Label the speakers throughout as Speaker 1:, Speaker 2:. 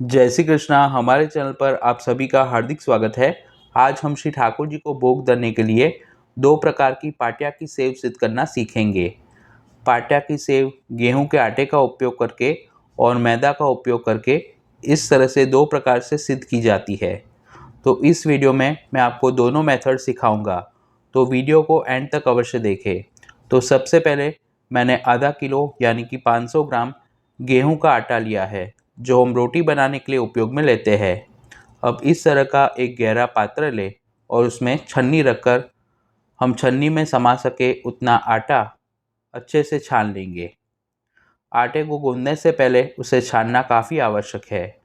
Speaker 1: जय श्री कृष्णा। हमारे चैनल पर आप सभी का हार्दिक स्वागत है। आज हम श्री ठाकुर जी को भोग धरने के लिए दो प्रकार की पाट्या की सेव सिद्ध करना सीखेंगे। पाट्या की सेव गेहूं के आटे का उपयोग करके और मैदा का उपयोग करके इस तरह से दो प्रकार से सिद्ध की जाती है। तो इस वीडियो में मैं आपको दोनों मेथड सिखाऊंगा, तो वीडियो को एंड तक अवश्य देखें। तो सबसे पहले मैंने आधा किलो यानी कि 500 ग्राम गेहूं का आटा लिया है, जो हम रोटी बनाने के लिए उपयोग में लेते हैं। अब इस तरह का एक गहरा पात्र लें और उसमें छन्नी रखकर हम छन्नी में समा सके उतना आटा अच्छे से छान लेंगे। आटे को गूंदने से पहले उसे छानना काफ़ी आवश्यक है।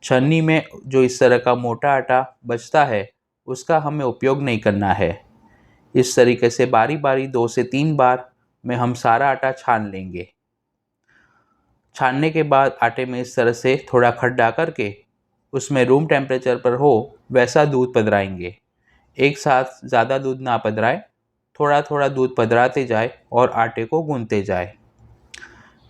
Speaker 1: छन्नी में जो इस तरह का मोटा आटा बचता है उसका हमें उपयोग नहीं करना है। इस तरीके से बारी बारी 2 से 3 बार में हम सारा आटा छान लेंगे। छानने के बाद आटे में इस तरह से थोड़ा खड्डा करके उसमें रूम टेम्परेचर पर हो वैसा दूध पधराएंगे। एक साथ ज़्यादा दूध ना पधराए, थोड़ा थोड़ा दूध पधराते जाए और आटे को गूंथते जाए।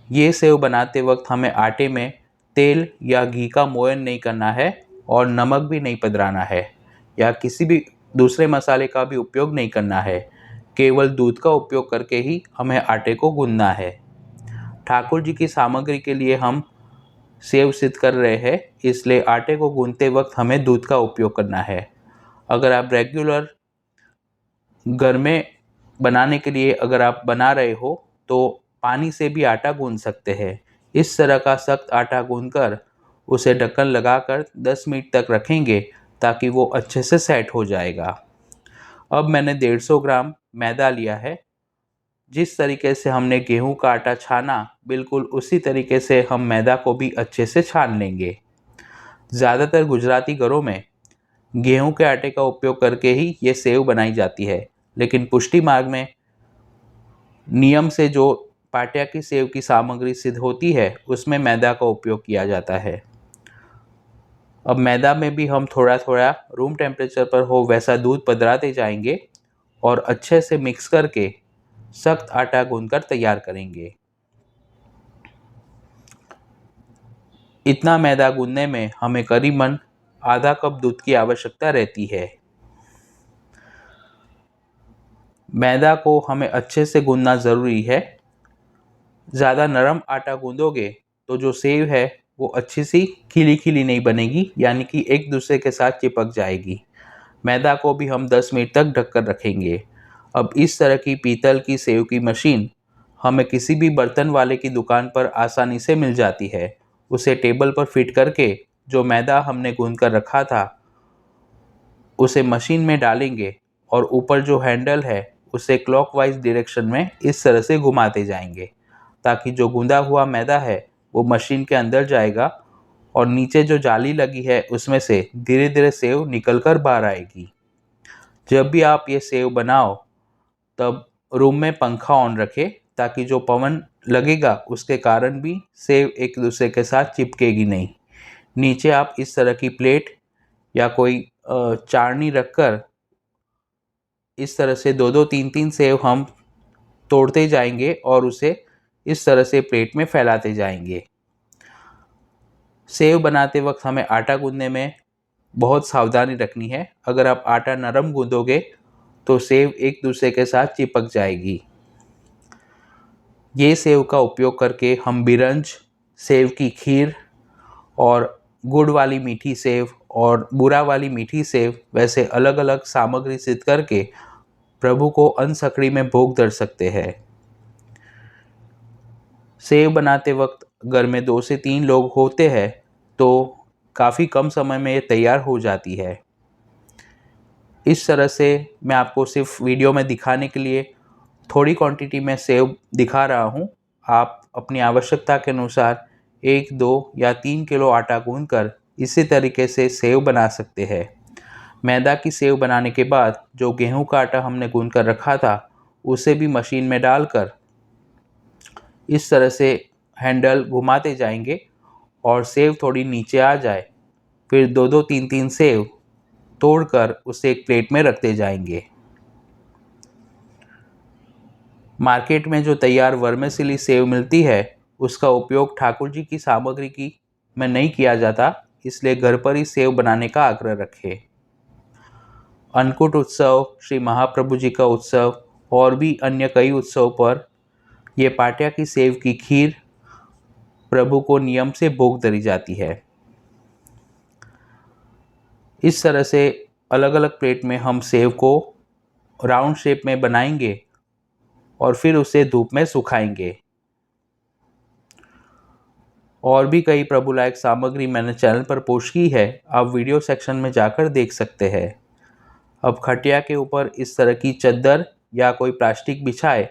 Speaker 1: ये सेव बनाते वक्त हमें आटे में तेल या घी का मोयन नहीं करना है और नमक भी नहीं पधराना है या किसी भी दूसरे मसाले का भी उपयोग नहीं करना है। केवल दूध का उपयोग करके ही हमें आटे को गूंथना है। ठाकुर जी की सामग्री के लिए हम सेव सिद्ध कर रहे हैं, इसलिए आटे को गूंथते वक्त हमें दूध का उपयोग करना है। अगर आप रेगुलर घर में बनाने के लिए अगर आप बना रहे हो तो पानी से भी आटा गूंथ सकते हैं। इस तरह का सख्त आटा गूंथकर उसे ढक्कन लगाकर 10 मिनट तक रखेंगे ताकि वो अच्छे से सेट हो जाएगा। अब मैंने 150 ग्राम मैदा लिया है। जिस तरीके से हमने गेहूं का आटा छाना, बिल्कुल उसी तरीके से हम मैदा को भी अच्छे से छान लेंगे। ज़्यादातर गुजराती घरों में गेहूं के आटे का उपयोग करके ही ये सेव बनाई जाती है, लेकिन पुष्टि मार्ग में नियम से जो पाट्या की सेव की सामग्री सिद्ध होती है उसमें मैदा का उपयोग किया जाता है। अब मैदा में भी हम थोड़ा थोड़ा रूम टेम्परेचर पर हो वैसा दूध पधराते जाएंगे और अच्छे से मिक्स करके सख्त आटा गूंथकर तैयार करेंगे। इतना मैदा गूंथने में हमें करीबन आधा कप दूध की आवश्यकता रहती है। मैदा को हमें अच्छे से गूंथना ज़रूरी है। ज़्यादा नरम आटा गूंदोगे तो जो सेव है वो अच्छी सी खिली खिली नहीं बनेगी, यानी कि एक दूसरे के साथ चिपक जाएगी। मैदा को भी हम 10 मिनट तक ढककर रखेंगे। अब इस तरह की पीतल की सेव की मशीन हमें किसी भी बर्तन वाले की दुकान पर आसानी से मिल जाती है। उसे टेबल पर फिट करके जो मैदा हमने गूंथ कर रखा था उसे मशीन में डालेंगे और ऊपर जो हैंडल है उसे क्लॉकवाइज डायरेक्शन में इस तरह से घुमाते जाएंगे ताकि जो गूंदा हुआ मैदा है वो मशीन के अंदर जाएगा और नीचे जो जाली लगी है उसमें से धीरे धीरे सेव निकल कर बाहर आएगी। जब भी आप ये सेव बनाओ तब रूम में पंखा ऑन रखें ताकि जो पवन लगेगा उसके कारण भी सेव एक दूसरे के साथ चिपकेगी नहीं। नीचे आप इस तरह की प्लेट या कोई चाळनी रखकर इस तरह से दो दो तीन तीन सेव हम तोड़ते जाएंगे और उसे इस तरह से प्लेट में फैलाते जाएंगे। सेव बनाते वक्त हमें आटा गूंदने में बहुत सावधानी रखनी है। अगर आप आटा नरम गूंदोगे तो सेव एक दूसरे के साथ चिपक जाएगी। ये सेव का उपयोग करके हम बिरंज, सेव की खीर और गुड़ वाली मीठी सेव और बूरा वाली मीठी सेव वैसे अलग अलग सामग्री सिद्ध करके प्रभु को अन्न सकड़ी में भोग धर सकते हैं। सेव बनाते वक्त घर में 2 से 3 लोग होते हैं तो काफ़ी कम समय में ये तैयार हो जाती है। इस तरह से मैं आपको सिर्फ वीडियो में दिखाने के लिए थोड़ी क्वांटिटी में सेव दिखा रहा हूँ। आप अपनी आवश्यकता के अनुसार 1, 2 या 3 किलो आटा गूंथकर इसी तरीके से सेव बना सकते हैं। मैदा की सेव बनाने के बाद जो गेहूं का आटा हमने गूंथ कर रखा था उसे भी मशीन में डालकर इस तरह से हैंडल घुमाते जाएंगे और सेव थोड़ी नीचे आ जाए फिर 2-2, 3-3 सेव तोड़कर उसे एक प्लेट में रखते जाएंगे। मार्केट में जो तैयार वर्मेसिली सेव मिलती है उसका उपयोग ठाकुर जी की सामग्री की में नहीं किया जाता, इसलिए घर पर ही सेव बनाने का आग्रह रखें। अन्नकूट उत्सव, श्री महाप्रभु जी का उत्सव और भी अन्य कई उत्सव पर ये पाट्या की सेव की खीर प्रभु को नियम से भोग धरी जाती है। इस तरह से अलग अलग प्लेट में हम सेव को राउंड शेप में बनाएंगे और फिर उसे धूप में सुखाएंगे। और भी कई प्रभु लायक सामग्री मैंने चैनल पर पोस्ट की है, आप वीडियो सेक्शन में जाकर देख सकते हैं। अब खटिया के ऊपर इस तरह की चद्दर या कोई प्लास्टिक बिछाए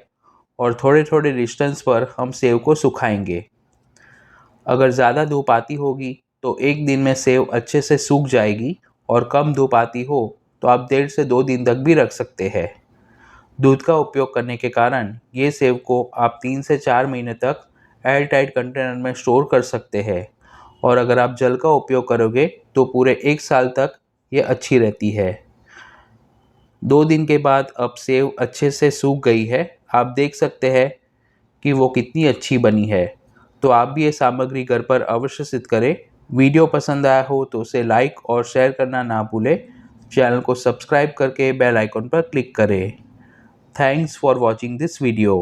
Speaker 1: और थोड़े थोड़े डिस्टेंस पर हम सेव को सुखाएंगे। अगर ज़्यादा धूप आती होगी तो एक दिन में सेव अच्छे से सूख जाएगी और कम धूप आती हो तो आप 1.5 से 2 दिन तक भी रख सकते हैं। दूध का उपयोग करने के कारण ये सेव को आप 3 से 4 महीने तक एयर टाइट कंटेनर में स्टोर कर सकते हैं और अगर आप जल का उपयोग करोगे तो पूरे 1 साल तक ये अच्छी रहती है। 2 दिन के बाद अब सेव अच्छे से सूख गई है, आप देख सकते हैं कि वो कितनी अच्छी बनी है। तो आप भी ये सामग्री घर पर अवश्य सिद्ध करें। वीडियो पसंद आया हो तो उसे लाइक और शेयर करना ना भूलें। चैनल को सब्सक्राइब करके बेल आइकन पर क्लिक करें। Thanks for watching this video.